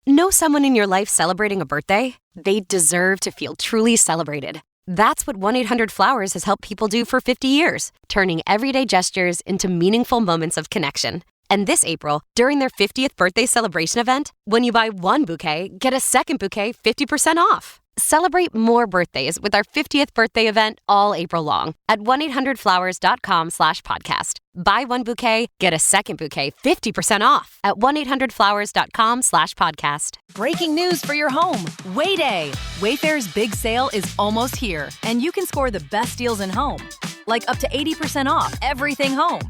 Know someone in your life celebrating a birthday? They deserve to feel truly celebrated. That's what 1-800-Flowers has helped people do for 50 years, turning everyday gestures into meaningful moments of connection. And this April, during their 50th birthday celebration event, when you buy one bouquet, get a second bouquet 50% off. Celebrate more birthdays with our 50th birthday event all April long at 1-800-Flowers.com/podcast. Buy one bouquet, get a second bouquet 50% off at 1-800-Flowers.com/podcast. Breaking news for your home. Wayday. Wayfair's big sale is almost here, and you can score the best deals in home. Like up to 80% off everything home.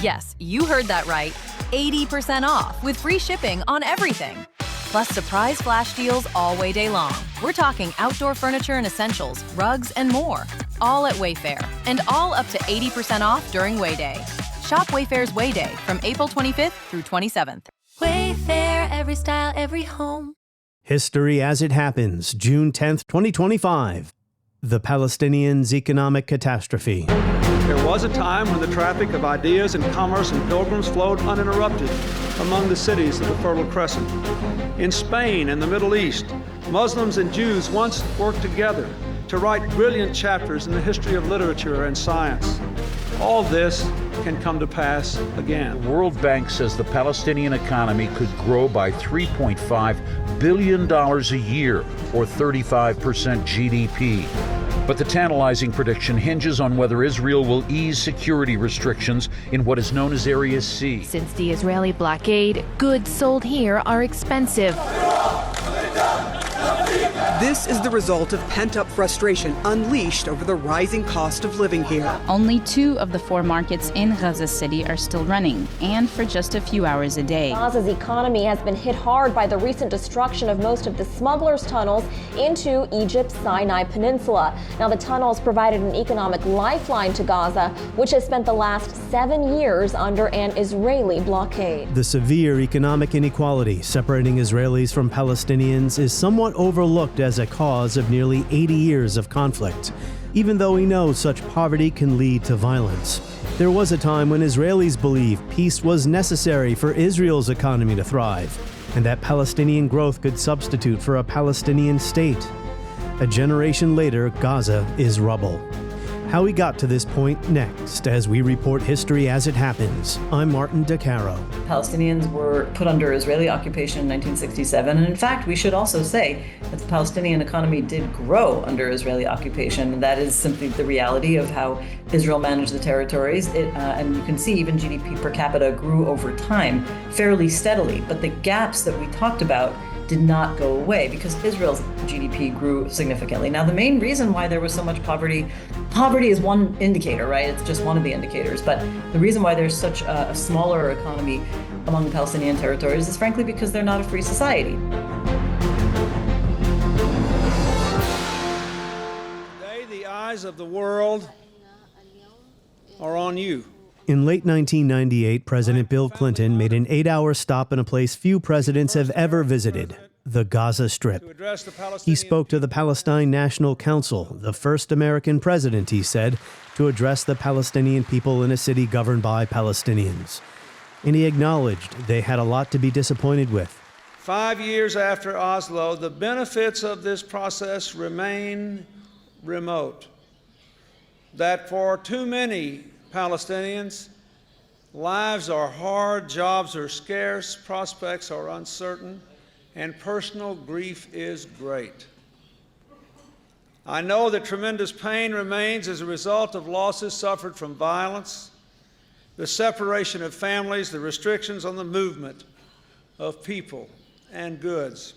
Yes, you heard that right. 80% off with free shipping on everything. Plus surprise flash deals all Wayday long. We're talking outdoor furniture and essentials, rugs, and more. All at Wayfair, and all up to 80% off during Wayday. Shop Wayfair's Wayday from April 25th through 27th. Wayfair, every style, every home. History as it happens, June 10th, 2025. The Palestinians' economic catastrophe. There was a time when the traffic of ideas and commerce and pilgrims flowed uninterrupted among the cities of the Fertile Crescent. In Spain and the Middle East, Muslims and Jews once worked together to write brilliant chapters in the history of literature and science. All this can come to pass again. The World Bank says the Palestinian economy could grow by $3.5 billion a year, or 35% GDP. But the tantalizing prediction hinges on whether Israel will ease security restrictions in what is known as Area C. Since the Israeli blockade, goods sold here are expensive. This is the result of pent-up frustration unleashed over the rising cost of living here. Only 2 of the 4 markets in Gaza City are still running, and for just a few hours a day. Gaza's economy has been hit hard by the recent destruction of most of the smugglers' tunnels into Egypt's Sinai Peninsula. Now, the tunnels provided an economic lifeline to Gaza, which has spent the last 7 years under an Israeli blockade. The severe economic inequality separating Israelis from Palestinians is somewhat overlooked as a cause of nearly 80 years of conflict, even though we know such poverty can lead to violence. There was a time when Israelis believed peace was necessary for Israel's economy to thrive, and that Palestinian growth could substitute for a Palestinian state. A generation later, Gaza is rubble. How we got to this point next, as we report history as it happens. I'm Martin DeCaro. Palestinians were put under Israeli occupation in 1967, and in fact, we should also say that the Palestinian economy did grow under Israeli occupation, and that is simply the reality of how Israel managed the territories. And you can see even GDP per capita grew over time fairly steadily, but the gaps that we talked about did not go away because Israel's GDP grew significantly. Now, the main reason why there was so much poverty is one indicator, right? It's just one of the indicators. But the reason why there's such a smaller economy among the Palestinian territories is frankly because they're not a free society. Today, the eyes of the world are on you. In late 1998, President Bill Clinton made an 8-hour stop in a place few presidents have ever visited, the Gaza Strip. He spoke to the Palestine National Council, the first American president, he said, to address the Palestinian people in a city governed by Palestinians. And he acknowledged they had a lot to be disappointed with. 5 years after Oslo, the benefits of this process remain remote. That for too many Palestinians, lives are hard, jobs are scarce, prospects are uncertain, and personal grief is great. I know that tremendous pain remains as a result of losses suffered from violence, the separation of families, the restrictions on the movement of people and goods.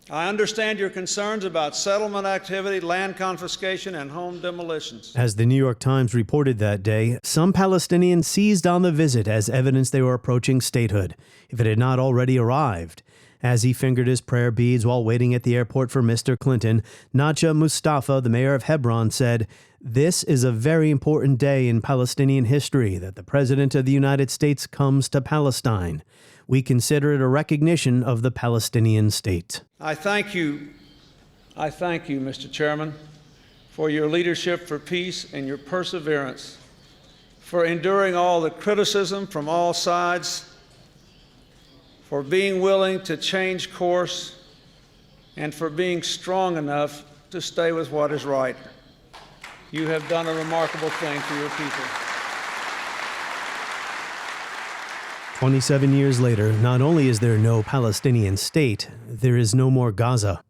I understand your concerns about settlement activity, land confiscation, and home demolitions. As the New York Times reported that day, some Palestinians seized on the visit as evidence they were approaching statehood, if it had not already arrived. As he fingered his prayer beads while waiting at the airport for Mr. Clinton, Najah Mustafa, the mayor of Hebron, said, "This is a very important day in Palestinian history that the President of the United States comes to Palestine. We consider it a recognition of the Palestinian state." I thank you, Mr. Chairman, for your leadership for peace and your perseverance, for enduring all the criticism from all sides, for being willing to change course, and for being strong enough to stay with what is right. You have done a remarkable thing for your people. 27 years later, not only is there no Palestinian state, there is no more Gaza.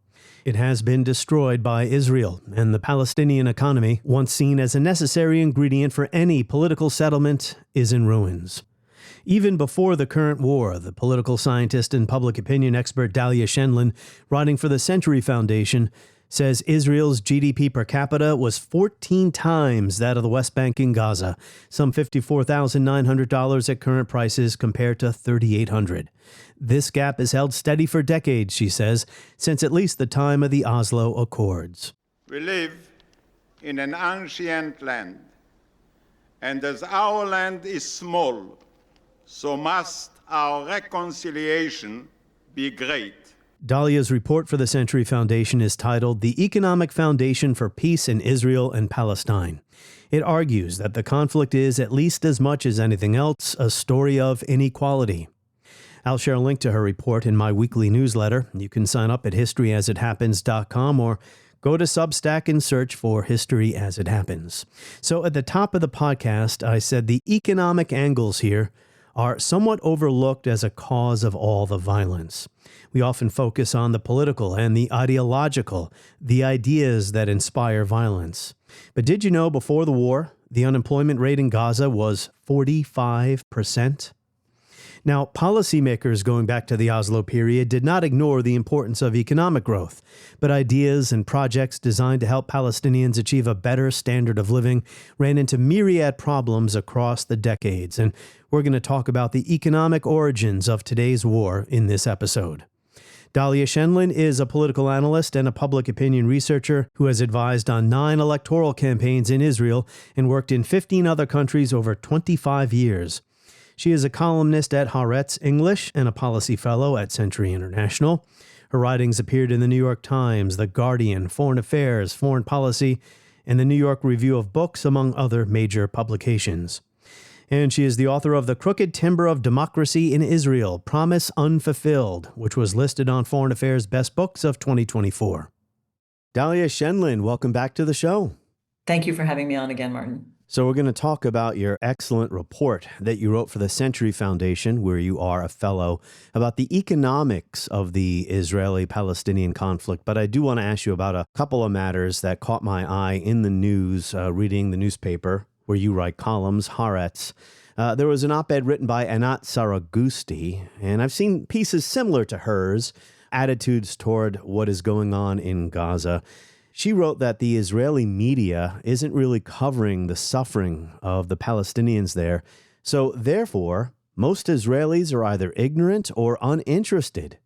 It has been destroyed by Israel, and the Palestinian economy, once seen as a necessary ingredient for any political settlement, is in ruins. Even before the current war, the political scientist and public opinion expert Dahlia Scheindlin, writing for the Century Foundation, says Israel's GDP per capita was 14 times that of the West Bank and Gaza, some $54,900 at current prices compared to $3,800. This gap has held steady for decades, she says, since at least the time of the Oslo Accords. We live in an ancient land, and as our land is small, so must our reconciliation be great. Dahlia's report for the Century Foundation is titled The Economic Foundation for Peace in Israel and Palestine. It argues that the conflict is, at least as much as anything else, a story of inequality. I'll share a link to her report in my weekly newsletter. You can sign up at historyasithappens.com or go to Substack and search for History as It Happens. So at the top of the podcast, I said the economic angles here are somewhat overlooked as a cause of all the violence. We often focus on the political and the ideological, the ideas that inspire violence. But did you know before the war, the unemployment rate in Gaza was 45%? Now, policymakers going back to the Oslo period did not ignore the importance of economic growth, but ideas and projects designed to help Palestinians achieve a better standard of living ran into myriad problems across the decades, and we're going to talk about the economic origins of today's war in this episode. Dahlia Scheindlin is a political analyst and a public opinion researcher who has advised on 9 electoral campaigns in Israel and worked in 15 other countries over 25 years. She is a columnist at Haaretz English and a policy fellow at Century International. Her writings appeared in the New York Times, The Guardian, Foreign Affairs, Foreign Policy, and the New York Review of Books, among other major publications. And she is the author of The Crooked Timber of Democracy in Israel, Promise Unfulfilled, which was listed on Foreign Affairs Best Books of 2024. Dahlia Scheindlin, welcome back to the show. Thank you for having me on again, Martin. So we're going to talk about your excellent report that you wrote for the Century Foundation, where you are a fellow, about the economics of the Israeli-Palestinian conflict. But I do want to ask you about a couple of matters that caught my eye in the news, reading the newspaper where you write columns, Haaretz. There was an op-ed written by Anat Saragusti, and I've seen pieces similar to hers, attitudes toward what is going on in Gaza. She wrote that the Israeli media isn't really covering the suffering of the Palestinians there. So therefore, most Israelis are either ignorant or uninterested.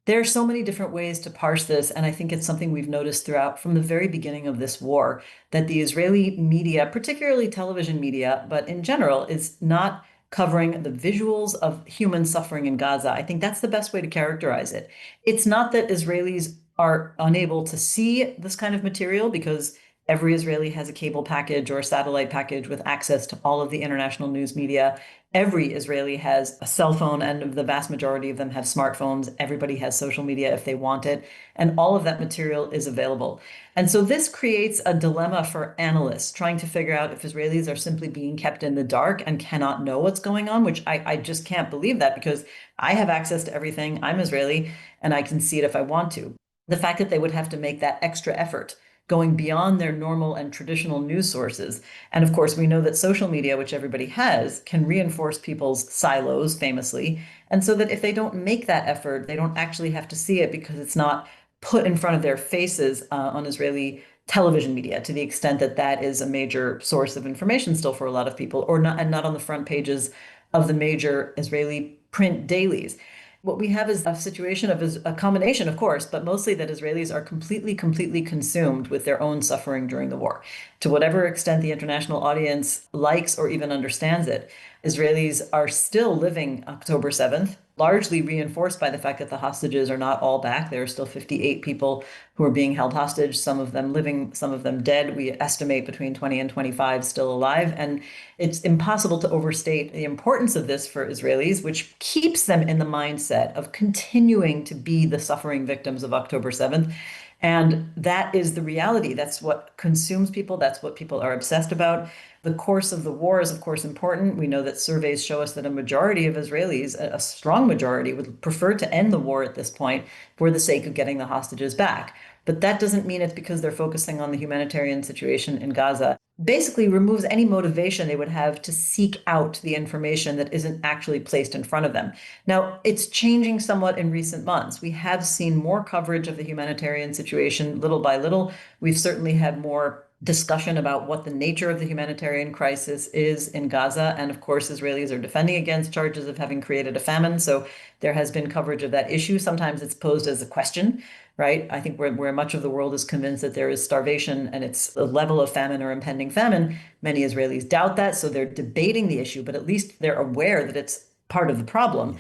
There are so many different ways to parse this, and I think it's something we've noticed throughout from the very beginning of this war, that the Israeli media, particularly television media, but in general, is not covering the visuals of human suffering in Gaza. I think that's the best way to characterize it. It's not that Israelis are unable to see this kind of material, because every Israeli has a cable package or a satellite package with access to all of the international news media. Every Israeli has a cell phone, and the vast majority of them have smartphones. Everybody has social media if they want it, and all of that material is available. And so this creates a dilemma for analysts trying to figure out if Israelis are simply being kept in the dark and cannot know what's going on, which I just can't believe that, because I have access to everything. I'm Israeli, and I can see it if I want to. The fact that they would have to make that extra effort going beyond their normal and traditional news sources. And of course, we know that social media, which everybody has, can reinforce people's silos famously. And so that if they don't make that effort, they don't actually have to see it, because it's not put in front of their faces on Israeli television media, to the extent that that is a major source of information still for a lot of people, or not, and not on the front pages of the major Israeli print dailies. What we have is a situation of a combination, of course, but mostly that Israelis are completely consumed with their own suffering during the war. To whatever extent the international audience likes or even understands it, Israelis are still living October 7th largely reinforced by the fact that the hostages are not all back. There are still 58 people who are being held hostage, some of them living, some of them dead. We estimate between 20 and 25 still alive. And it's impossible to overstate the importance of this for Israelis, which keeps them in the mindset of continuing to be the suffering victims of October 7th. And that is the reality. That's what consumes people. That's what people are obsessed about. The course of the war is, of course, important. We know that surveys show us that a majority of Israelis, a strong majority, would prefer to end the war at this point for the sake of getting the hostages back. But that doesn't mean it's because they're focusing on the humanitarian situation in Gaza. Basically removes any motivation they would have to seek out the information that isn't actually placed in front of them. Now, it's changing somewhat in recent months. We have seen more coverage of the humanitarian situation little by little. We've certainly had more discussion about what the nature of the humanitarian crisis is in Gaza. And of course, Israelis are defending against charges of having created a famine. So there has been coverage of that issue. Sometimes it's posed as a question, right? I think where much of the world is convinced that there is starvation and it's a level of famine or impending famine, many Israelis doubt that. So they're debating the issue, but at least they're aware that it's part of the problem.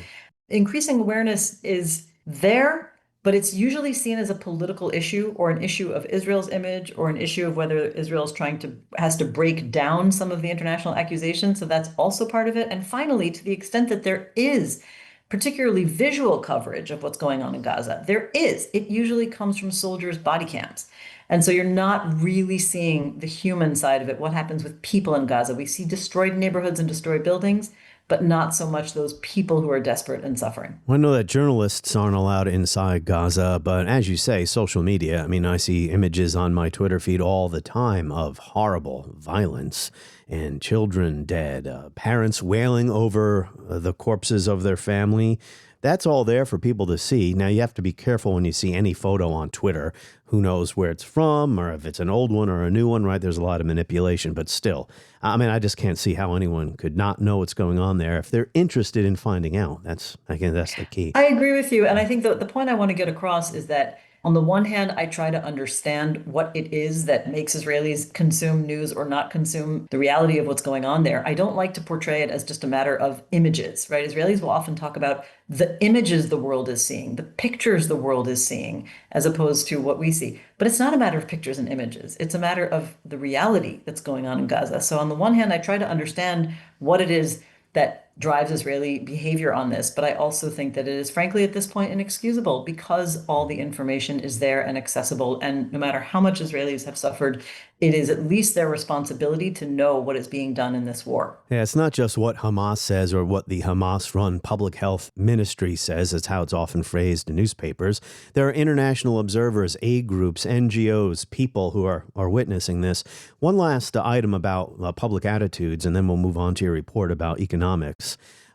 Increasing awareness is there, but it's usually seen as a political issue or an issue of Israel's image or an issue of whether Israel is has to break down some of the international accusations. So that's also part of it. And finally, to the extent that there is particularly visual coverage of what's going on in Gaza, it usually comes from soldiers' body cams. And so you're not really seeing the human side of it, what happens with people in Gaza. We see destroyed neighborhoods and destroyed buildings, but not so much those people who are desperate and suffering. Well, I know that journalists aren't allowed inside Gaza, but as you say, social media, I mean, I see images on my Twitter feed all the time of horrible violence and children dead, parents wailing over the corpses of their family. That's all there for people to see. Now, you have to be careful when you see any photo on Twitter. Who knows where it's from or if it's an old one or a new one, right? There's a lot of manipulation, but still, I mean, I just can't see how anyone could not know what's going on there if they're interested in finding out. That's the key. I agree with you. And I think the point I want to get across is that on the one hand, I try to understand what it is that makes Israelis consume news or not consume the reality of what's going on there. I don't like to portray it as just a matter of images, right? Israelis will often talk about the images the world is seeing, the pictures the world is seeing, as opposed to what we see. But it's not a matter of pictures and images. It's a matter of the reality that's going on in Gaza. So on the one hand, I try to understand what it is that drives Israeli behavior on this. But I also think that it is, frankly, at this point, inexcusable because all the information is there and accessible. And no matter how much Israelis have suffered, it is at least their responsibility to know what is being done in this war. Yeah, it's not just what Hamas says or what the Hamas-run public health ministry says. That's how it's often phrased in newspapers. There are international observers, aid groups, NGOs, people who are witnessing this. One last item about public attitudes, and then we'll move on to your report about economics.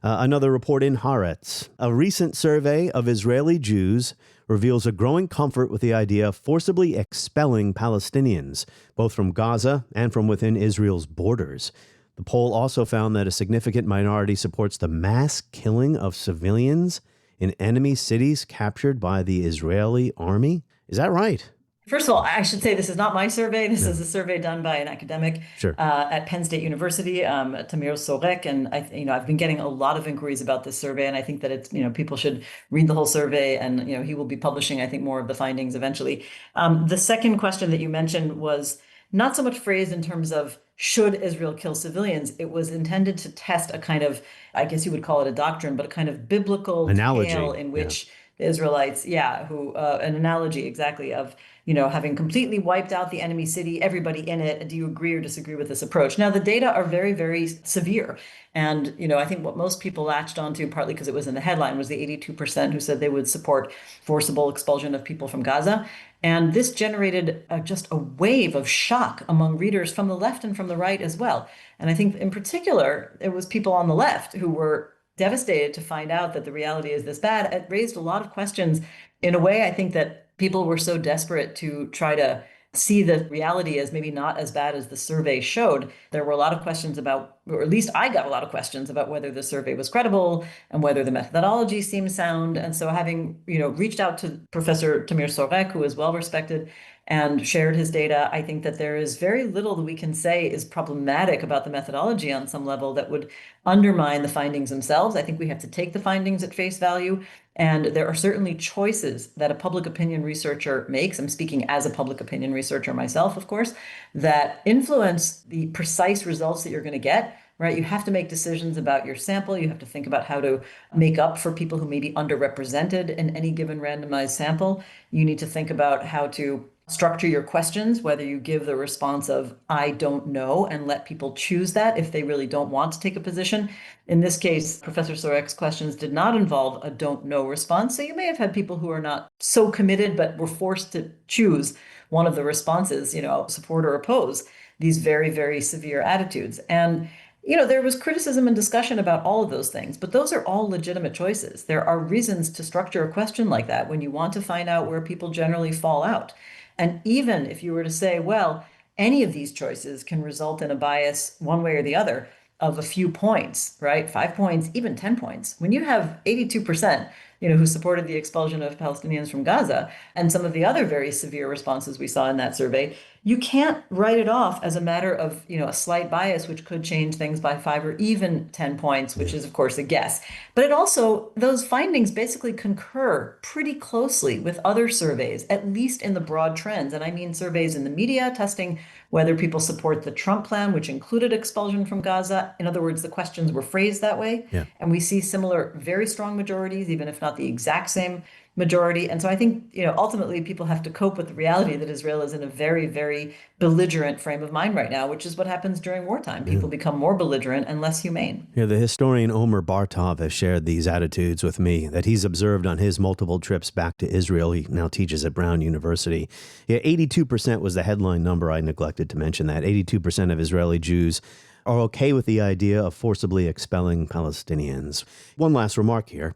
Another report in Haaretz. A recent survey of Israeli Jews reveals a growing comfort with the idea of forcibly expelling Palestinians, both from Gaza and from within Israel's borders. The poll also found that a significant minority supports the mass killing of civilians in enemy cities captured by the Israeli army. Is that right? First of all, I should say this is not my survey. This is a survey done by an academic at Penn State University, Tamir Sorek, and I've been getting a lot of inquiries about this survey, and I think that it's people should read the whole survey, and he will be publishing, I think, more of the findings eventually. The second question that you mentioned was not so much phrased in terms of should Israel kill civilians. It was intended to test a kind of, I guess you would call it a doctrine, but a kind of biblical analogy tale in which the Israelites, an analogy exactly of having completely wiped out the enemy city, everybody in it. Do you agree or disagree with this approach? Now, the data are very, very severe. And, I think what most people latched onto, partly because it was in the headline, was the 82% who said they would support forcible expulsion of people from Gaza. And this generated just a wave of shock among readers from the left and from the right as well. And I think in particular, it was people on the left who were devastated to find out that the reality is this bad. It raised a lot of questions in a way I think that people were so desperate to try to see the reality as maybe not as bad as the survey showed. There were a lot of questions about, or at least I got a lot of questions about whether the survey was credible and whether the methodology seemed sound. And so having, reached out to Professor Tamir Sorek, who is well respected and shared his data, I think that there is very little that we can say is problematic about the methodology on some level that would undermine the findings themselves. I think we have to take the findings at face value. And there are certainly choices that a public opinion researcher makes. I'm speaking as a public opinion researcher myself, of course, that influence the precise results that you're going to get. Right? You have to make decisions about your sample. You have to think about how to make up for people who may be underrepresented in any given randomized sample. You need to think about how to structure your questions, whether you give the response of, I don't know, and let people choose that if they really don't want to take a position. In this case, Professor Sorek's questions did not involve a don't know response. So you may have had people who are not so committed, but were forced to choose one of the responses, support or oppose these very, very severe attitudes. And there was criticism and discussion about all of those things, but those are all legitimate choices. There are reasons to structure a question like that when you want to find out where people generally fall out. And even if you were to say, well, any of these choices can result in a bias one way or the other of a few points, right? 5 points, even 10 points. When you have 82%, who supported the expulsion of Palestinians from Gaza and some of the other very severe responses we saw in that survey, you can't write it off as a matter of, a slight bias, which could change things by 5 or even 10 points, which is, of course, a guess. But it also, those findings basically concur pretty closely with other surveys, at least in the broad trends. And I mean surveys in the media testing whether people support the Trump plan, which included expulsion from Gaza. In other words, the questions were phrased that way. Yeah. And we see similar, very strong majorities, even if not the exact same majority. And so I think, ultimately people have to cope with the reality that Israel is in a very, very belligerent frame of mind right now, which is what happens during wartime. People become more belligerent and less humane. Yeah, the historian Omer Bartov has shared these attitudes with me that he's observed on his multiple trips back to Israel. He now teaches at Brown University. Yeah, 82% was the headline number. I neglected to mention that. 82% of Israeli Jews are okay with the idea of forcibly expelling Palestinians. One last remark here.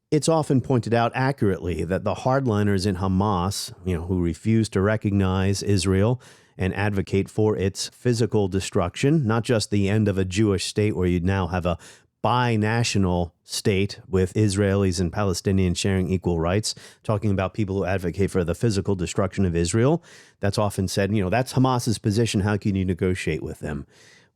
It's often pointed out accurately that the hardliners in Hamas, who refuse to recognize Israel and advocate for its physical destruction, not just the end of a Jewish state where you'd now have a binational state with Israelis and Palestinians sharing equal rights, talking about people who advocate for the physical destruction of Israel. That's often said, that's Hamas's position. How can you negotiate with them?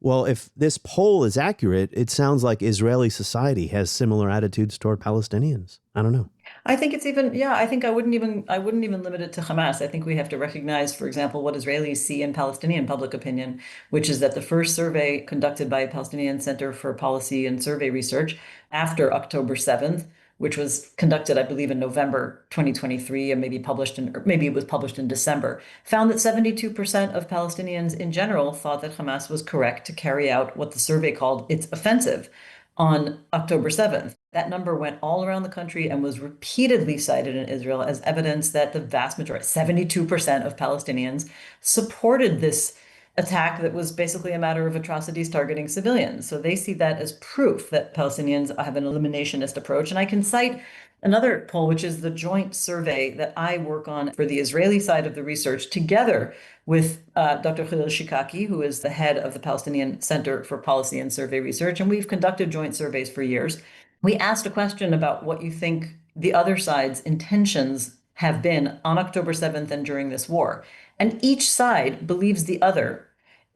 Well, if this poll is accurate, it sounds like Israeli society has similar attitudes toward Palestinians. I don't know. I think it's even, I think I wouldn't even limit it to Hamas. I think we have to recognize, for example, what Israelis see in Palestinian public opinion, which is that the first survey conducted by Palestinian Center for Policy and Survey Research after October 7th, which was conducted, I believe, in November 2023 and maybe it was published in December, found that 72% of Palestinians in general thought that Hamas was correct to carry out what the survey called its offensive on October 7th. That number went all around the country and was repeatedly cited in Israel as evidence that the vast majority, 72% of Palestinians, supported this attack that was basically a matter of atrocities targeting civilians. So they see that as proof that Palestinians have an eliminationist approach. And I can cite another poll, which is the joint survey that I work on for the Israeli side of the research, together with Dr. Hillel Shikaki, who is the head of the Palestinian Center for Policy and Survey Research. And we've conducted joint surveys for years. We asked a question about what you think the other side's intentions have been on October 7th and during this war. And each side believes the other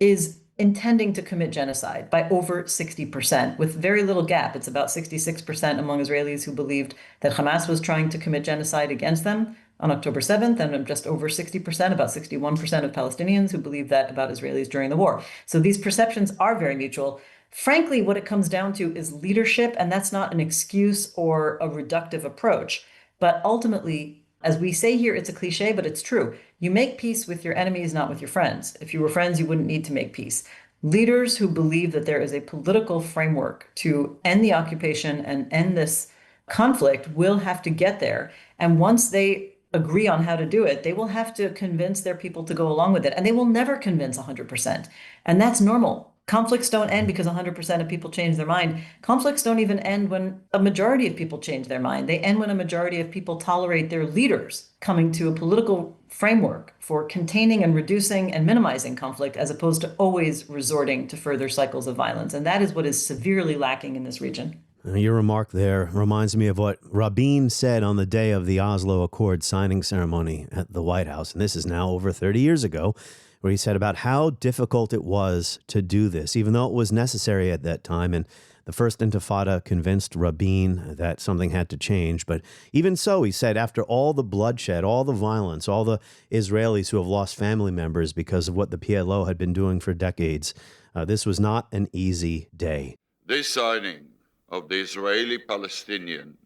is intending to commit genocide by over 60%, with very little gap. It's about 66% among Israelis who believed that Hamas was trying to commit genocide against them on October 7th, and just over 60%, about 61% of Palestinians who believe that about Israelis during the war. So these perceptions are very mutual. Frankly, what it comes down to is leadership, and that's not an excuse or a reductive approach. But ultimately, as we say here, it's a cliche, but it's true. You make peace with your enemies, not with your friends. If you were friends, you wouldn't need to make peace. Leaders who believe that there is a political framework to end the occupation and end this conflict will have to get there. And once they agree on how to do it, they will have to convince their people to go along with it. And they will never convince 100%. And that's normal. Conflicts don't end because 100% of people change their mind. Conflicts don't even end when a majority of people change their mind. They end when a majority of people tolerate their leaders coming to a political framework for containing and reducing and minimizing conflict, as opposed to always resorting to further cycles of violence. And that is what is severely lacking in this region. Your remark there reminds me of what Rabin said on the day of the Oslo Accord signing ceremony at the White House. And this is now over 30 years ago, where he said about how difficult it was to do this, even though it was necessary at that time. And the First Intifada convinced Rabin that something had to change. But even so, he said, after all the bloodshed, all the violence, all the Israelis who have lost family members because of what the PLO had been doing for decades, this was not an easy day. This signing of the Israeli-Palestinian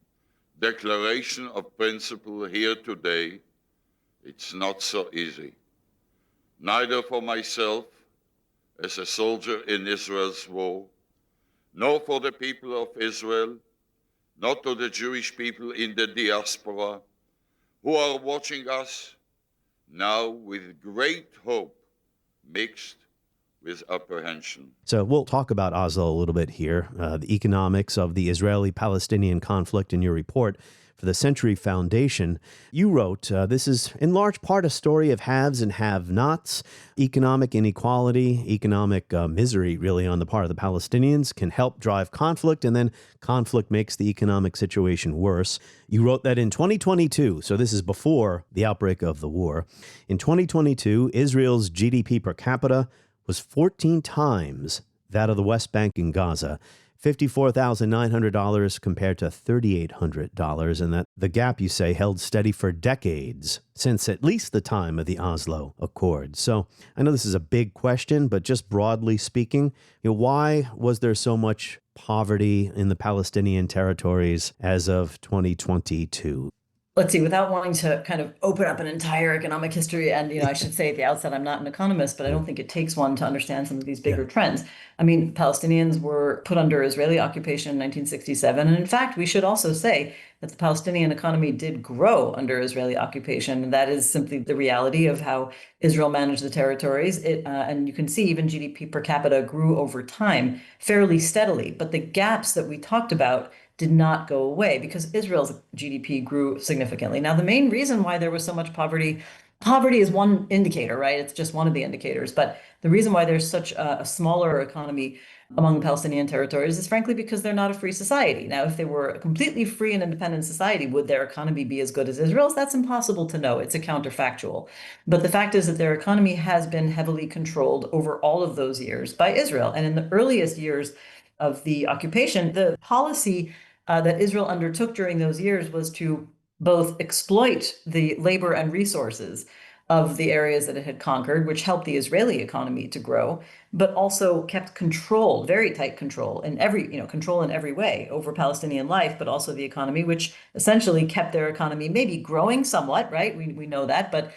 Declaration of Principle here today, it's not so easy. Neither for myself, as a soldier in Israel's war, nor for the people of Israel, not to the Jewish people in the diaspora, who are watching us now with great hope mixed with apprehension. So we'll talk about Oslo a little bit here, the economics of the Israeli-Palestinian conflict in your report for the Century Foundation. You wrote, this is in large part a story of haves and have-nots. Economic inequality, economic misery, really, on the part of the Palestinians can help drive conflict, and then conflict makes the economic situation worse. You wrote that in 2022, so this is before the outbreak of the war. In 2022, Israel's GDP per capita was 14 times that of the West Bank and Gaza, $54,900 compared to $3,800, and that the gap, you say, held steady for decades, since at least the time of the Oslo Accord. So I know this is a big question, but just broadly speaking, why was there so much poverty in the Palestinian territories as of 2022? Let's see, without wanting to kind of open up an entire economic history, and, I should say at the outset, I'm not an economist, but I don't think it takes one to understand some of these bigger trends. I mean, Palestinians were put under Israeli occupation in 1967. And in fact, we should also say that the Palestinian economy did grow under Israeli occupation. And that is simply the reality of how Israel managed the territories. And you can see even GDP per capita grew over time fairly steadily. But the gaps that we talked about did not go away because Israel's GDP grew significantly. Now, the main reason why there was so much poverty is one indicator, right? It's just one of the indicators. But the reason why there's such a smaller economy among the Palestinian territories is frankly because they're not a free society. Now, if they were a completely free and independent society, would their economy be as good as Israel's? That's impossible to know. It's a counterfactual. But the fact is that their economy has been heavily controlled over all of those years by Israel. And in the earliest years of the occupation, the policy that Israel undertook during those years was to both exploit the labor and resources of the areas that it had conquered, which helped the Israeli economy to grow, but also kept control, very tight control in every way over Palestinian life, but also the economy, which essentially kept their economy maybe growing somewhat, right? We know that, but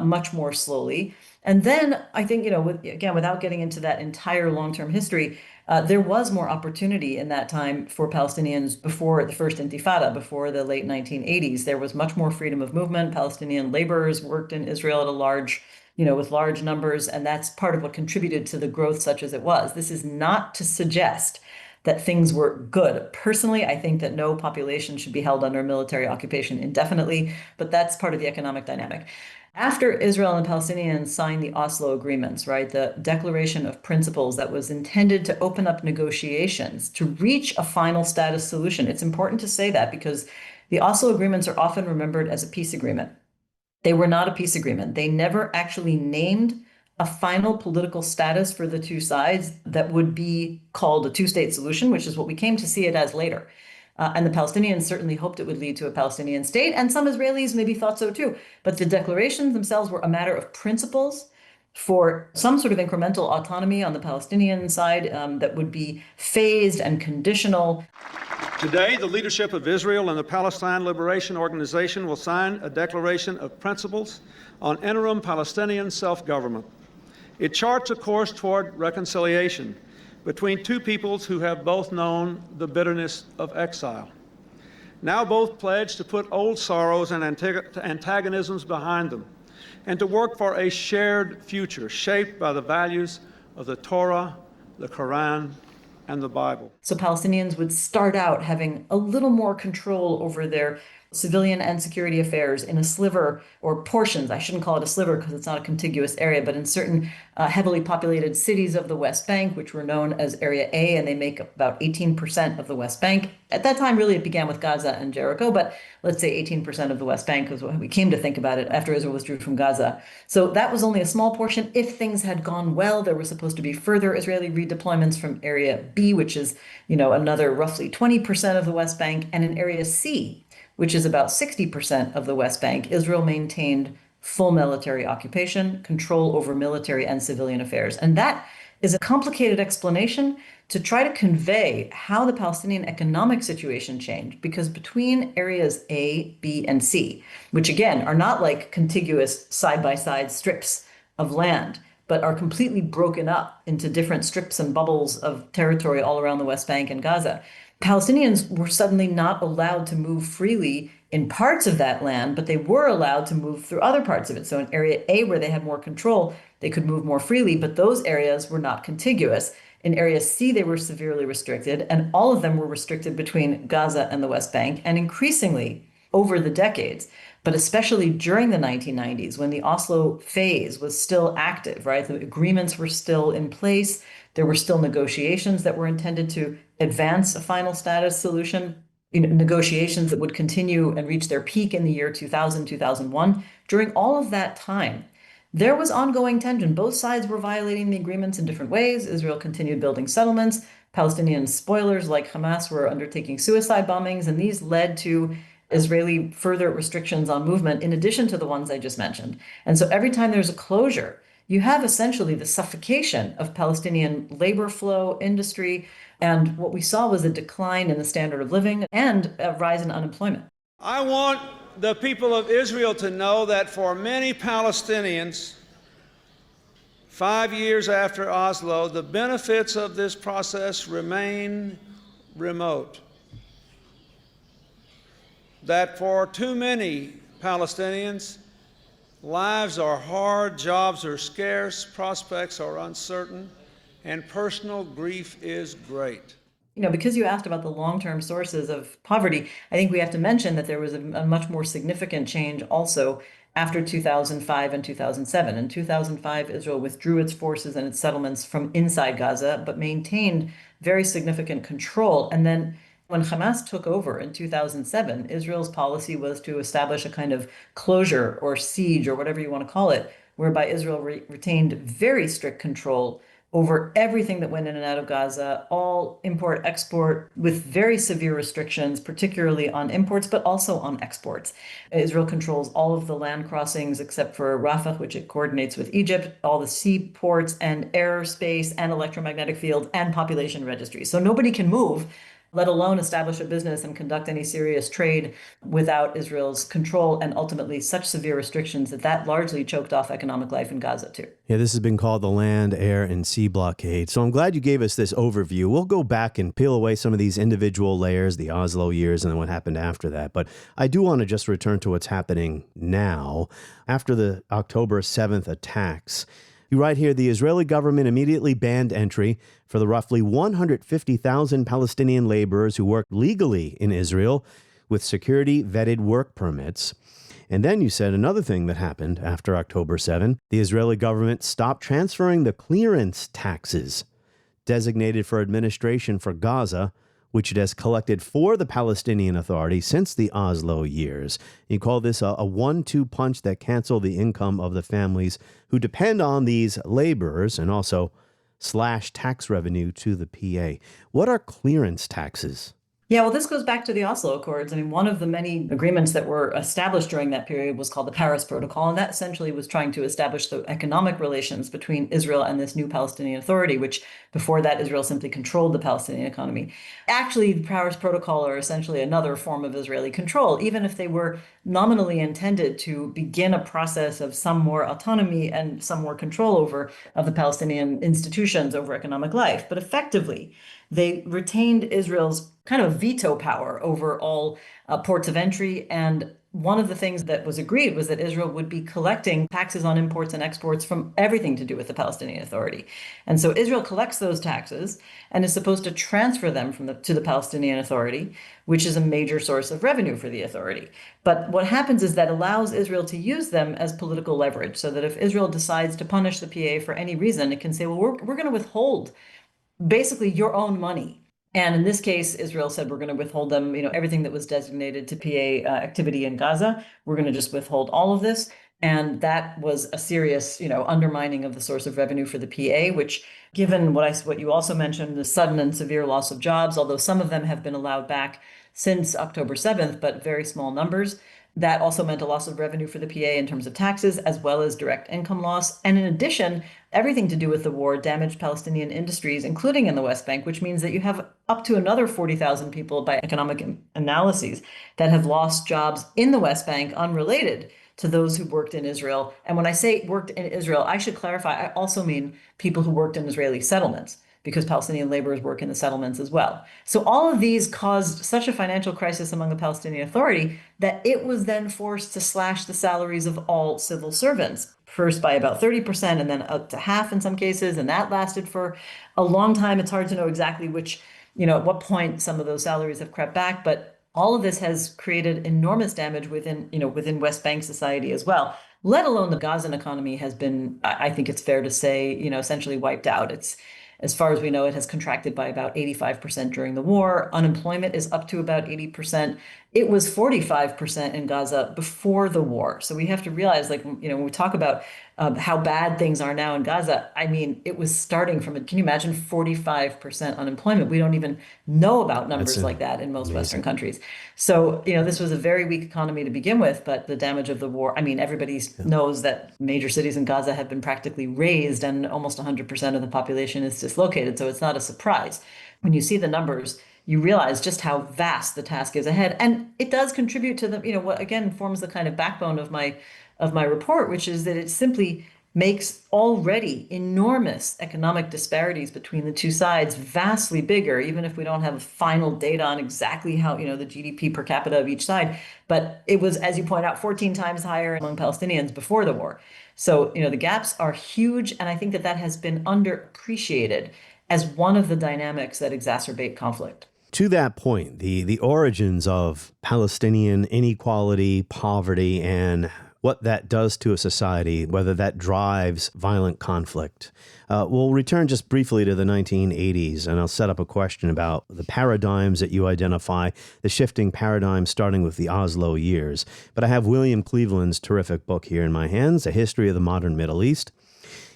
much more slowly. And then I think, without getting into that entire long-term history, there was more opportunity in that time for Palestinians before the first Intifada, before the late 1980s. There was much more freedom of movement. Palestinian laborers worked in Israel at with large numbers, and that's part of what contributed to the growth such as it was. This is not to suggest that things were good. Personally, I think that no population should be held under military occupation indefinitely, but that's part of the economic dynamic. After Israel and the Palestinians signed the Oslo agreements, right, the Declaration of Principles that was intended to open up negotiations to reach a final status solution. It's important to say that because the Oslo agreements are often remembered as a peace agreement. They were not a peace agreement. They never actually named a final political status for the two sides that would be called a two-state solution, which is what we came to see it as later. And the Palestinians certainly hoped it would lead to a Palestinian state, and some Israelis maybe thought so too. But the declarations themselves were a matter of principles for some sort of incremental autonomy on the Palestinian side that would be phased and conditional. Today, the leadership of Israel and the Palestine Liberation Organization will sign a declaration of principles on interim Palestinian self-government. It charts a course toward reconciliation between two peoples who have both known the bitterness of exile. Now both pledge to put old sorrows and antagonisms behind them and to work for a shared future shaped by the values of the Torah, the Quran, and the Bible. So Palestinians would start out having a little more control over their civilian and security affairs in a sliver or portions. I shouldn't call it a sliver because it's not a contiguous area, but in certain heavily populated cities of the West Bank, which were known as Area A, and they make about 18% of the West Bank. At that time, really, it began with Gaza and Jericho, but let's say 18% of the West Bank was what we came to think about it after Israel withdrew from Gaza. So that was only a small portion. If things had gone well, there were supposed to be further Israeli redeployments from Area B, which is, another roughly 20% of the West Bank, and in Area C, which is about 60% of the West Bank, Israel maintained full military occupation, control over military and civilian affairs. And that is a complicated explanation to try to convey how the Palestinian economic situation changed, because between areas A, B, and C, which again are not like contiguous side-by-side strips of land, but are completely broken up into different strips and bubbles of territory all around the West Bank and Gaza, Palestinians were suddenly not allowed to move freely in parts of that land, but they were allowed to move through other parts of it. So in Area A, where they had more control, they could move more freely, but those areas were not contiguous. In Area C, they were severely restricted, and all of them were restricted between Gaza and the West Bank, and increasingly over the decades, but especially during the 1990s, when the Oslo phase was still active, right? The agreements were still in place. There were still negotiations that were intended to advance a final status solution, negotiations that would continue and reach their peak in the year 2000, 2001. During all of that time, there was ongoing tension. Both sides were violating the agreements in different ways. Israel continued building settlements. Palestinian spoilers like Hamas were undertaking suicide bombings, and these led to Israeli further restrictions on movement, in addition to the ones I just mentioned. And so every time there's a closure, you have essentially the suffocation of Palestinian labor flow, industry, and what we saw was a decline in the standard of living and a rise in unemployment. I want the people of Israel to know that for many Palestinians, 5 years after Oslo, the benefits of this process remain remote. That for too many Palestinians, lives are hard, jobs are scarce, prospects are uncertain, and personal grief is great. Because you asked about the long-term sources of poverty, I think we have to mention that there was a much more significant change also after 2005 and 2007. In 2005, Israel withdrew its forces and its settlements from inside Gaza, but maintained very significant control. And then when Hamas took over in 2007, Israel's policy was to establish a kind of closure or siege or whatever you want to call it, whereby Israel retained very strict control over everything that went in and out of Gaza, all import, export, with very severe restrictions, particularly on imports, but also on exports. Israel controls all of the land crossings except for Rafah, which it coordinates with Egypt, all the seaports and airspace and electromagnetic fields and population registries. So nobody can move, let alone establish a business and conduct any serious trade without Israel's control, and ultimately such severe restrictions that largely choked off economic life in Gaza too. Yeah, this has been called the land, air, and sea blockade. So I'm glad you gave us this overview. We'll go back and peel away some of these individual layers, the Oslo years, and then what happened after that. But I do want to just return to what's happening now. After the October 7th attacks, you write here, the Israeli government immediately banned entry for the roughly 150,000 Palestinian laborers who worked legally in Israel with security-vetted work permits. And then you said another thing that happened after October 7. The Israeli government stopped transferring the clearance taxes designated for administration for Gaza, which it has collected for the Palestinian Authority since the Oslo years. You call this a 1-2 punch that canceled the income of the families who depend on these laborers, and also slash tax revenue to the PA. What are clearance taxes? Yeah, well, this goes back to the Oslo Accords. I mean, one of the many agreements that were established during that period was called the Paris Protocol, and that essentially was trying to establish the economic relations between Israel and this new Palestinian Authority, which before that, Israel simply controlled the Palestinian economy. Actually, the Paris Protocol are essentially another form of Israeli control, even if they were nominally intended to begin a process of some more autonomy and some more control of the Palestinian institutions over economic life. But effectively, they retained Israel's kind of veto power over all ports of entry and one of the things that was agreed was that Israel would be collecting taxes on imports and exports from everything to do with the Palestinian Authority. And so Israel collects those taxes and is supposed to transfer them to the Palestinian Authority, which is a major source of revenue for the authority. But what happens is that allows Israel to use them as political leverage, so that if Israel decides to punish the PA for any reason, it can say, well, we're going to withhold basically your own money. And in this case, Israel said, we're going to withhold them, everything that was designated to PA activity in Gaza. We're going to just withhold all of this. And that was a serious, undermining of the source of revenue for the PA, which, given what you also mentioned, the sudden and severe loss of jobs, although some of them have been allowed back since October 7th, but very small numbers, that also meant a loss of revenue for the PA in terms of taxes, as well as direct income loss. And in addition, everything to do with the war damaged Palestinian industries, including in the West Bank, which means that you have up to another 40,000 people by economic analyses that have lost jobs in the West Bank unrelated to those who worked in Israel. And when I say worked in Israel, I should clarify, I also mean people who worked in Israeli settlements, because Palestinian laborers work in the settlements as well. So all of these caused such a financial crisis among the Palestinian Authority that it was then forced to slash the salaries of all civil servants, first by about 30% and then up to half in some cases. And that lasted for a long time. It's hard to know exactly which, at what point some of those salaries have crept back. But all of this has created enormous damage within West Bank society as well, let alone the Gazan economy has been, I think it's fair to say, essentially wiped out. As far as we know, it has contracted by about 85% during the war. Unemployment is up to about 80%. It was 45% in Gaza before the war. So we have to realize, when we talk about how bad things are now in Gaza, I mean, it was starting from, can you imagine 45% unemployment? We don't even know about numbers like that in most Western countries. So, this was a very weak economy to begin with, but the damage of the war, I mean, everybody knows that major cities in Gaza have been practically razed and almost 100% of the population is dislocated. So it's not a surprise. When you see the numbers, you realize just how vast the task is ahead. And it does contribute to what again forms the kind of backbone of my report, which is that it simply makes already enormous economic disparities between the two sides vastly bigger, even if we don't have final data on exactly how, the GDP per capita of each side. But it was, as you point out, 14 times higher among Palestinians before the war. So, the gaps are huge. And I think that has been underappreciated as one of the dynamics that exacerbate conflict. To that point, the origins of Palestinian inequality, poverty, and what that does to a society, whether that drives violent conflict. We'll return just briefly to the 1980s, and I'll set up a question about the paradigms that you identify, the shifting paradigms starting with the Oslo years. But I have William Cleveland's terrific book here in my hands, A History of the Modern Middle East.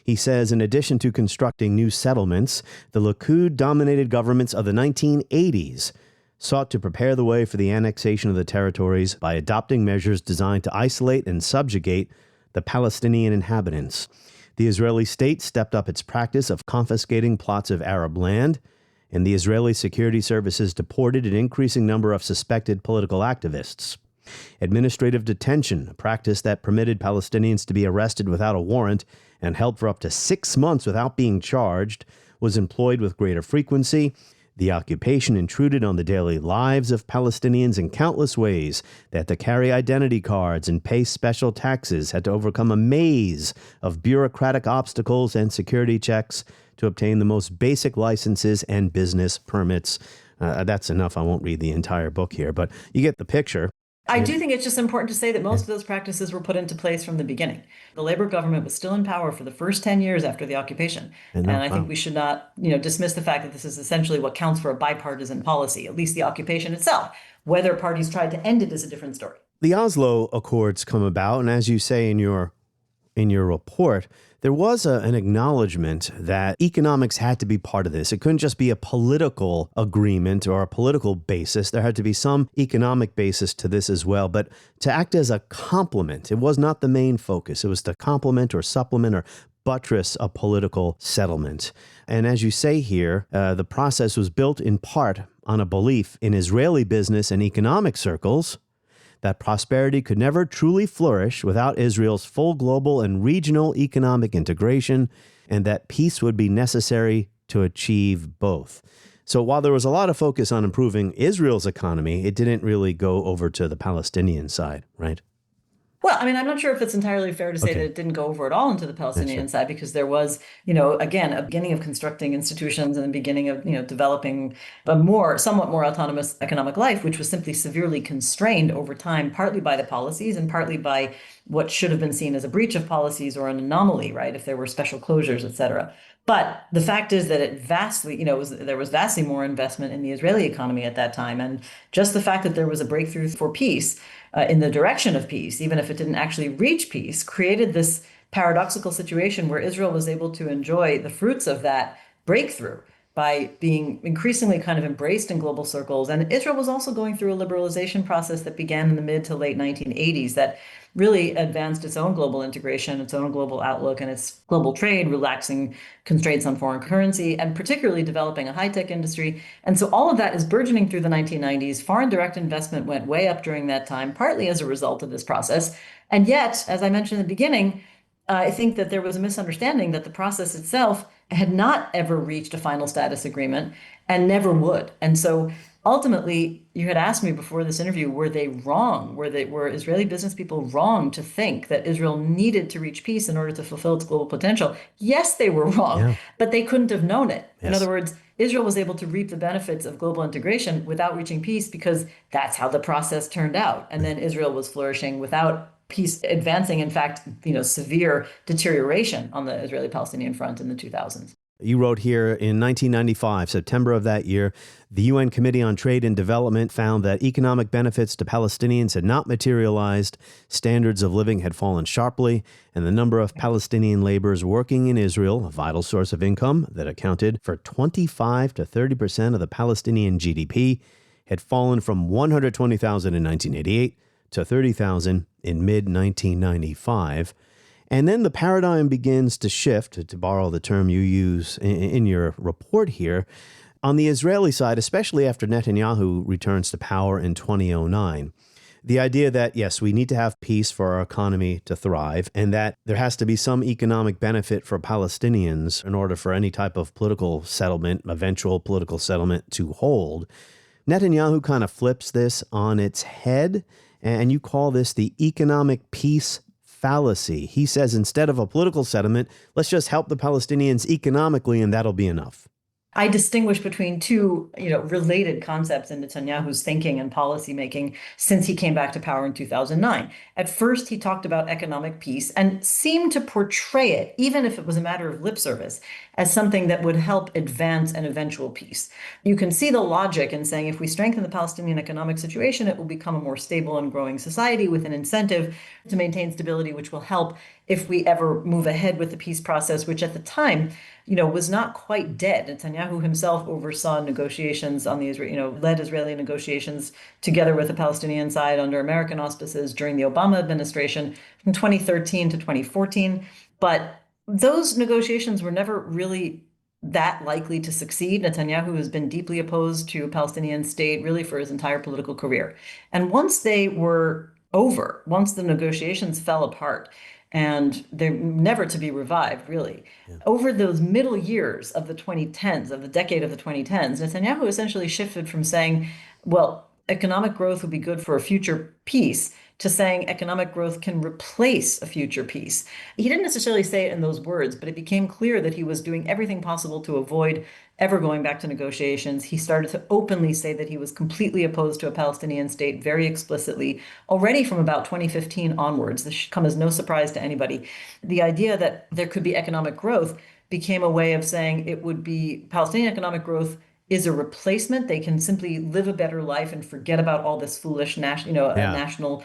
He says, in addition to constructing new settlements, the Likud-dominated governments of the 1980s sought to prepare the way for the annexation of the territories by adopting measures designed to isolate and subjugate the Palestinian inhabitants. The Israeli state stepped up its practice of confiscating plots of Arab land, and the Israeli security services deported an increasing number of suspected political activists. Administrative detention, a practice that permitted Palestinians to be arrested without a warrant and held for up to 6 months without being charged, was employed with greater frequency. The occupation intruded on the daily lives of Palestinians in countless ways. They had to carry identity cards and pay special taxes, had to overcome a maze of bureaucratic obstacles and security checks to obtain the most basic licenses and business permits. That's enough. I won't read the entire book here, but you get the picture. I do think it's just important to say that most of those practices were put into place from the beginning. The Labor government was still in power for the first 10 years after the occupation. And I think we should not, dismiss the fact that this is essentially what counts for a bipartisan policy, at least the occupation itself. Whether parties tried to end it is a different story. The Oslo Accords come about, and as you say in your report, there was an acknowledgement that economics had to be part of this. It couldn't just be a political agreement or a political basis. There had to be some economic basis to this as well. But to act as a complement, it was not the main focus. It was to complement or supplement or buttress a political settlement. And as you say here, the process was built in part on a belief in Israeli business and economic circles that prosperity could never truly flourish without Israel's full global and regional economic integration, and that peace would be necessary to achieve both. So while there was a lot of focus on improving Israel's economy, it didn't really go over to the Palestinian side, right? Well, I mean, I'm not sure if it's entirely fair to say that it didn't go over at all into the Palestinian side, because there was, again, a beginning of constructing institutions and the beginning of, developing a somewhat more autonomous economic life, which was simply severely constrained over time, partly by the policies and partly by what should have been seen as a breach of policies or an anomaly, right? If there were special closures, et cetera. But the fact is that it vastly, there was vastly more investment in the Israeli economy at that time. And just the fact that there was a breakthrough for peace in the direction of peace, even if it didn't actually reach peace, created this paradoxical situation where Israel was able to enjoy the fruits of that breakthrough by being increasingly kind of embraced in global circles. And Israel was also going through a liberalization process that began in the mid to late 1980s that really advanced its own global integration, its own global outlook, and its global trade, relaxing constraints on foreign currency, and particularly developing a high-tech industry. And so all of that is burgeoning through the 1990s. Foreign direct investment went way up during that time, partly as a result of this process. And yet, as I mentioned in the beginning, I think that there was a misunderstanding that the process itself had not ever reached a final status agreement and never would. And so ultimately, you had asked me before this interview, were they wrong? Were Israeli business people wrong to think that Israel needed to reach peace in order to fulfill its global potential? Yes, they were wrong, but they couldn't have known it. Yes. In other words, Israel was able to reap the benefits of global integration without reaching peace because that's how the process turned out. And then Israel was flourishing without peace advancing, in fact, severe deterioration on the Israeli-Palestinian front in the 2000s. You wrote here in 1995, September of that year, the UN Committee on Trade and Development found that economic benefits to Palestinians had not materialized, standards of living had fallen sharply, and the number of Palestinian laborers working in Israel, a vital source of income that accounted for 25 to 30% of the Palestinian GDP, had fallen from 120,000 in 1988 to 30,000 in mid-1995. And then the paradigm begins to shift, to borrow the term you use in your report here, on the Israeli side, especially after Netanyahu returns to power in 2009. The idea that, yes, we need to have peace for our economy to thrive, and that there has to be some economic benefit for Palestinians in order for any type of political settlement, eventual political settlement, to hold. Netanyahu kind of flips this on its head, and you call this the economic peace fallacy. He says instead of a political settlement, let's just help the Palestinians economically and that'll be enough. I distinguish between two, related concepts in Netanyahu's thinking and policy making since he came back to power in 2009. At first, he talked about economic peace and seemed to portray it, even if it was a matter of lip service, as something that would help advance an eventual peace. You can see the logic in saying if we strengthen the Palestinian economic situation, it will become a more stable and growing society with an incentive to maintain stability, which will help if we ever move ahead with the peace process, which at the time, was not quite dead. Netanyahu himself oversaw negotiations on the led Israeli negotiations together with the Palestinian side under American auspices during the Obama administration from 2013 to 2014. But those negotiations were never really that likely to succeed. Netanyahu has been deeply opposed to a Palestinian state really for his entire political career. And once they were over, once the negotiations fell apart, and they're never to be revived, really. Yeah. Over those middle years of the 2010s, of the decade of the 2010s, Netanyahu essentially shifted from saying, well, economic growth would be good for a future peace, to saying economic growth can replace a future peace. He didn't necessarily say it in those words, but it became clear that he was doing everything possible to avoid ever going back to negotiations. He started to openly say that he was completely opposed to a Palestinian state very explicitly, already from about 2015 onwards. This should come as no surprise to anybody. The idea that there could be economic growth became a way of saying it would be Palestinian economic growth is a replacement. They can simply live a better life and forget about all this foolish national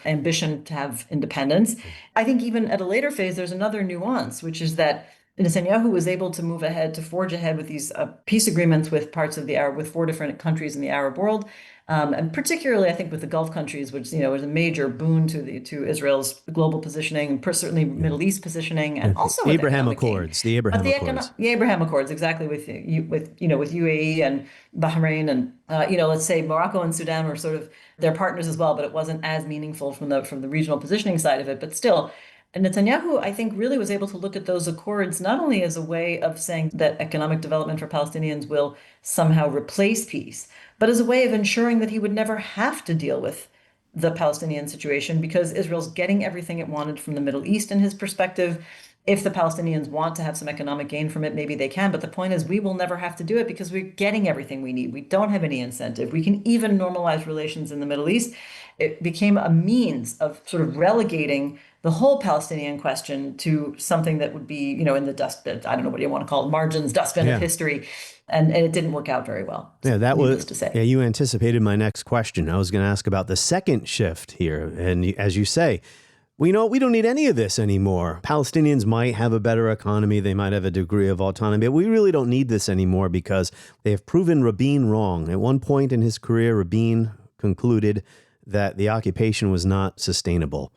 ambition to have independence. I think even at a later phase, there's another nuance, which is that Netanyahu was able to forge ahead with these peace agreements with with 4 different countries in the Arab world. And particularly, I think, with the Gulf countries, which was a major boon to Israel's global positioning, certainly Middle East positioning, and also the Abraham Accords. The Abraham Accords, exactly, with UAE and Bahrain and let's say Morocco and Sudan were sort of their partners as well, but it wasn't as meaningful from the regional positioning side of it. But still, And Netanyahu, I think, really was able to look at those accords not only as a way of saying that economic development for Palestinians will somehow replace peace, but as a way of ensuring that he would never have to deal with the Palestinian situation because Israel's getting everything it wanted from the Middle East in his perspective. If the Palestinians want to have some economic gain from it, maybe they can. But the point is, we will never have to do it because we're getting everything we need. We don't have any incentive. We can even normalize relations in the Middle East. It became a means of sort of relegating the whole Palestinian question to something that would be, in the dustbin, I don't know what you want to call it, margins, dustbin of history. And it didn't work out very well. Yeah, that was to say. Yeah, you anticipated my next question. I was going to ask about the second shift here. And as you say, we don't need any of this anymore. Palestinians might have a better economy. They might have a degree of autonomy. But we really don't need this anymore because they have proven Rabin wrong. At one point in his career, Rabin concluded that the occupation was not sustainable.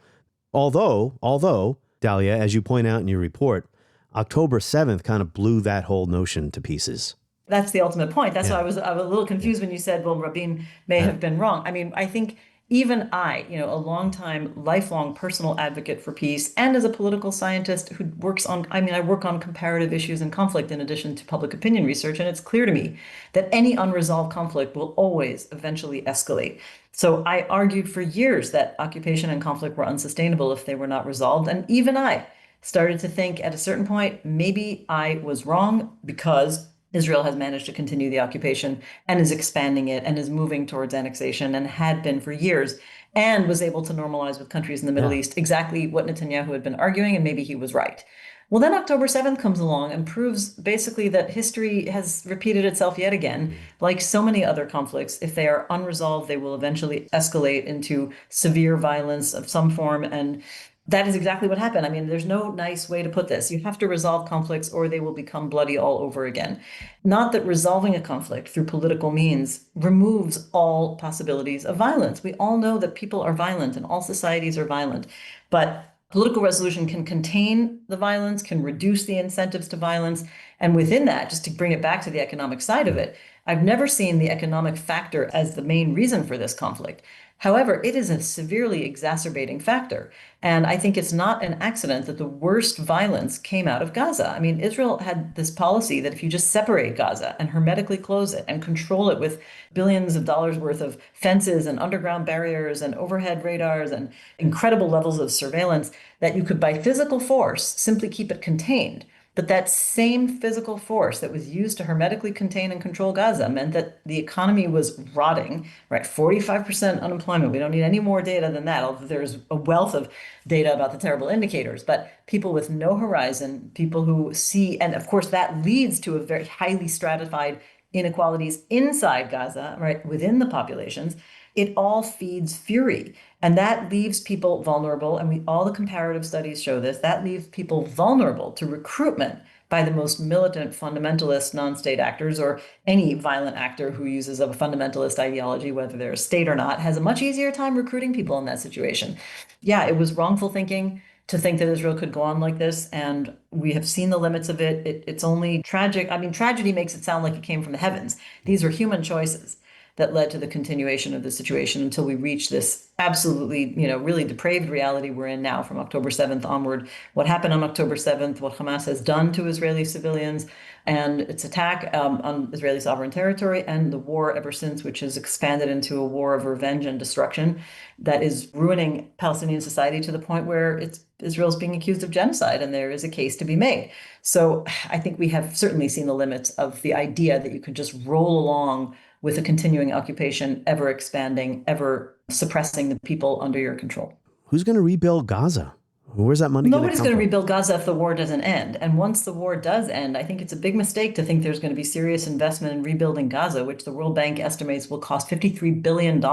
Although, Dahlia, as you point out in your report, October 7th kind of blew that whole notion to pieces. That's the ultimate point. That's why I was a little confused when you said, well, Rabin may have been wrong. I mean, I think even I, a long-time, lifelong personal advocate for peace, and as a political scientist who works on, I work on comparative issues and conflict in addition to public opinion research, and it's clear to me that any unresolved conflict will always eventually escalate. So I argued for years that occupation and conflict were unsustainable if they were not resolved, and even I started to think at a certain point, maybe I was wrong because Israel has managed to continue the occupation and is expanding it and is moving towards annexation and had been for years and was able to normalize with countries in the Middle East exactly what Netanyahu had been arguing, and maybe he was right. Well, then October 7th comes along and proves basically that history has repeated itself yet again. Like so many other conflicts, if they are unresolved, they will eventually escalate into severe violence of some form, and that is exactly what happened. I mean, there's no nice way to put this. You have to resolve conflicts or they will become bloody all over again. Not that resolving a conflict through political means removes all possibilities of violence. We all know that people are violent and all societies are violent. But political resolution can contain the violence, can reduce the incentives to violence. And within that, just to bring it back to the economic side of it, I've never seen the economic factor as the main reason for this conflict. However, it is a severely exacerbating factor. And I think it's not an accident that the worst violence came out of Gaza. I mean, Israel had this policy that if you just separate Gaza and hermetically close it and control it with billions of dollars worth of fences and underground barriers and overhead radars and incredible levels of surveillance, that you could, by physical force, simply keep it contained. But that same physical force that was used to hermetically contain and control Gaza meant that the economy was rotting, right? 45% unemployment. We don't need any more data than that, although there's a wealth of data about the terrible indicators. But people with no horizon, people who see, and of course that leads to a very highly stratified inequalities inside Gaza, right, within the populations. It all feeds fury. And that leaves people vulnerable. And all the comparative studies show this. That leaves people vulnerable to recruitment by the most militant fundamentalist non-state actors, or any violent actor who uses a fundamentalist ideology, whether they're a state or not, has a much easier time recruiting people in that situation. Yeah, it was wrongful thinking to think that Israel could go on like this. And we have seen the limits of it. It's only tragic. I mean, tragedy makes it sound like it came from the heavens. These are human choices that led to the continuation of the situation until we reach this absolutely, really depraved reality we're in now from October 7th onward. What happened on October 7th, what Hamas has done to Israeli civilians, and its attack on Israeli sovereign territory, and the war ever since, which has expanded into a war of revenge and destruction that is ruining Palestinian society to the point where Israel's being accused of genocide, and there is a case to be made. So I think we have certainly seen the limits of the idea that you could just roll along with a continuing occupation, ever expanding, ever suppressing the people under your control. Who's going to rebuild Gaza? Where's that money? Nobody's going to rebuild Gaza if the war doesn't end. And once the war does end, I think it's a big mistake to think there's going to be serious investment in rebuilding Gaza, which the World Bank estimates will cost $53 billion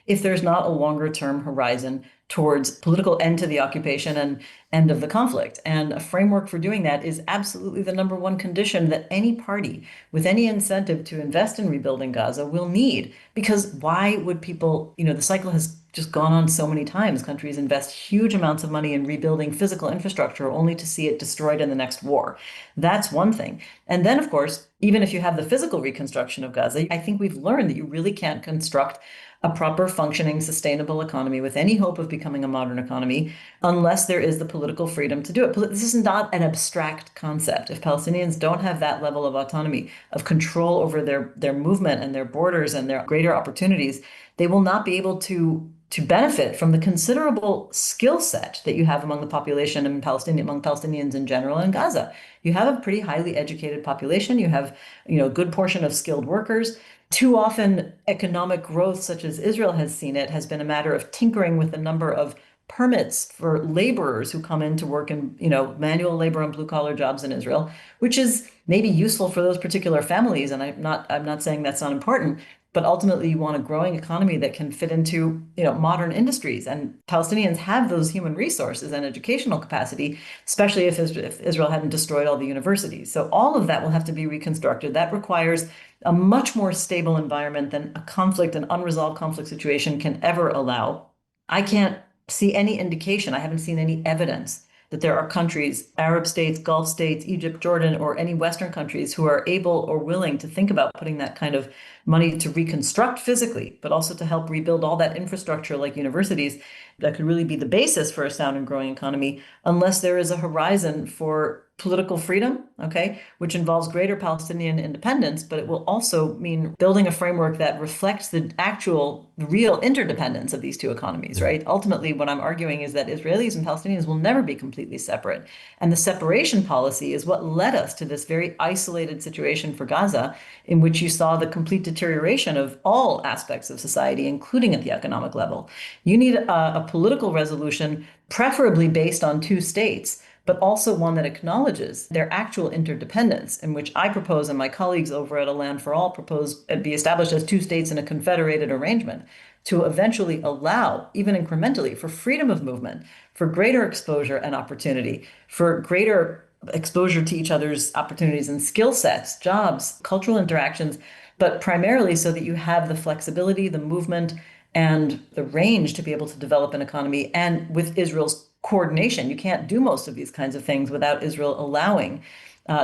if there's not a longer term horizon towards political end to the occupation and end of the conflict. And a framework for doing that is absolutely the number one condition that any party with any incentive to invest in rebuilding Gaza will need. Because why would people, the cycle has just gone on so many times. Countries invest huge amounts of money in rebuilding physical infrastructure only to see it destroyed in the next war. That's one thing. And then, of course, even if you have the physical reconstruction of Gaza, I think we've learned that you really can't construct a proper functioning, sustainable economy with any hope of becoming a modern economy unless there is the political freedom to do it. This is not an abstract concept. If Palestinians don't have that level of autonomy, of control over their movement and their borders and their greater opportunities, they will not be able to benefit from the considerable skill set that you have among the population and among Palestinians in general in Gaza. You have a pretty highly educated population. You have, a good portion of skilled workers. Too often, economic growth, such as Israel has seen it, has been a matter of tinkering with the number of permits for laborers who come in to work in, manual labor and blue-collar jobs in Israel, which is maybe useful for those particular families. And I'm not saying that's not important. But ultimately, you want a growing economy that can fit into, modern industries. And Palestinians have those human resources and educational capacity, especially if Israel hadn't destroyed all the universities. So all of that will have to be reconstructed. That requires a much more stable environment than a conflict, an unresolved conflict situation can ever allow. I can't see any indication, I haven't seen any evidence that there are countries, Arab states, Gulf states, Egypt, Jordan, or any Western countries who are able or willing to think about putting that kind of money to reconstruct physically, but also to help rebuild all that infrastructure like universities that could really be the basis for a sound and growing economy, unless there is a horizon for political freedom, which involves greater Palestinian independence, but it will also mean building a framework that reflects the real interdependence of these two economies, right? Ultimately, what I'm arguing is that Israelis and Palestinians will never be completely separate. And the separation policy is what led us to this very isolated situation for Gaza, in which you saw the complete deterioration of all aspects of society, including at the economic level. You need a political resolution, preferably based on two states, but also one that acknowledges their actual interdependence, in which I propose and my colleagues over at A Land for All propose be established as two states in a confederated arrangement to eventually allow, even incrementally, for freedom of movement, for greater exposure and opportunity, for greater exposure to each other's opportunities and skill sets, jobs, cultural interactions, but primarily so that you have the flexibility, the movement, and the range to be able to develop an economy. And with Israel's coordination, you can't do most of these kinds of things without Israel allowing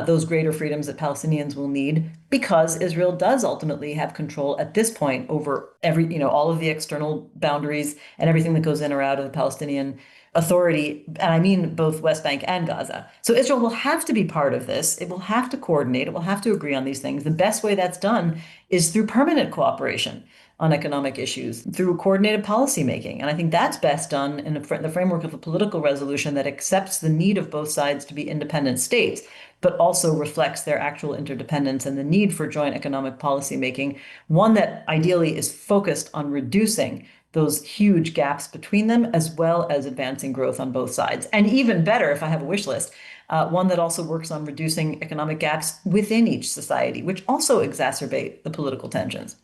those greater freedoms that Palestinians will need, because Israel does ultimately have control at this point over all of the external boundaries and everything that goes in or out of the Palestinian Authority, and I mean both West Bank and Gaza. So Israel will have to be part of this. It will have to coordinate. It will have to agree on these things. The best way that's done is through permanent cooperation on economic issues, through coordinated policy making. And I think that's best done in the framework of a political resolution that accepts the need of both sides to be independent states, but also reflects their actual interdependence and the need for joint economic policy making, one that ideally is focused on reducing those huge gaps between them, as well as advancing growth on both sides. And even better, if I have a wish list, one that also works on reducing economic gaps within each society, which also exacerbate the political tensions.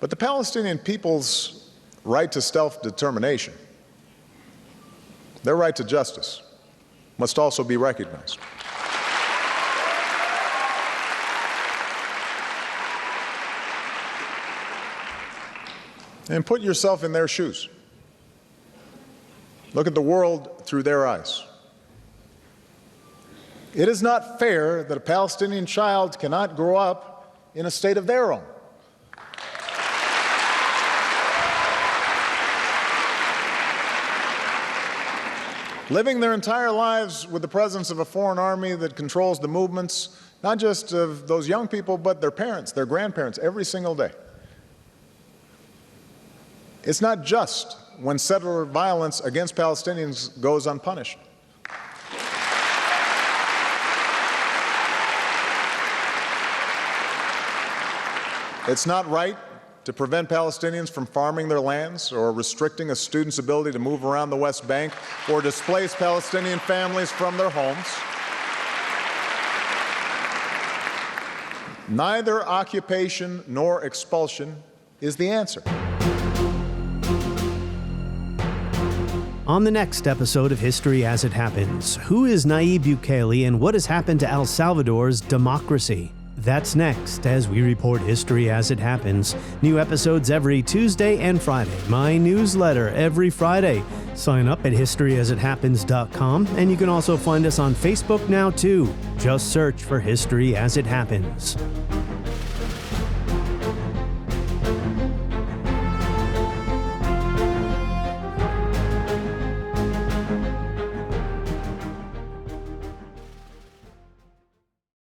But the Palestinian people's right to self-determination, their right to justice, must also be recognized. And put yourself in their shoes. Look at the world through their eyes. It is not fair that a Palestinian child cannot grow up in a state of their own. Living their entire lives with the presence of a foreign army that controls the movements, not just of those young people, but their parents, their grandparents, every single day. It's not just when settler violence against Palestinians goes unpunished. It's not right to prevent Palestinians from farming their lands or restricting a student's ability to move around the West Bank or displace Palestinian families from their homes. Neither occupation nor expulsion is the answer. On the next episode of History as It Happens, who is Nayib Bukele and what has happened to El Salvador's democracy? That's next as we report History as It Happens. New episodes every Tuesday and Friday. My newsletter every Friday. Sign up at historyasithappens.com, and you can also find us on Facebook now too. Just search for History as It Happens.